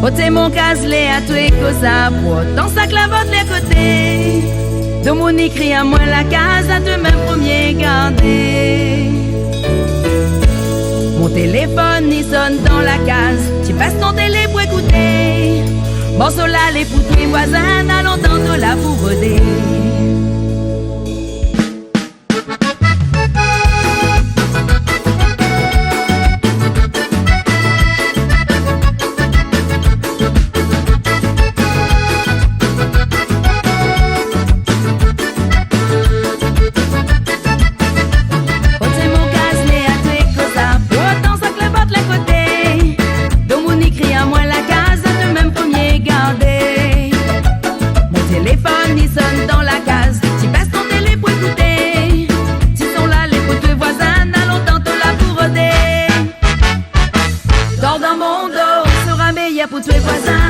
Côté mon caselé à tout et que ça dans sa clavote les côtés. De mon écrit à moi la case à deux même premier gardé. Mon téléphone il sonne dans la case. Tu passes ton télé pour écouter. Bon sola les pour tes voisins à longtemps de la pour roder. Pour tous les voisins.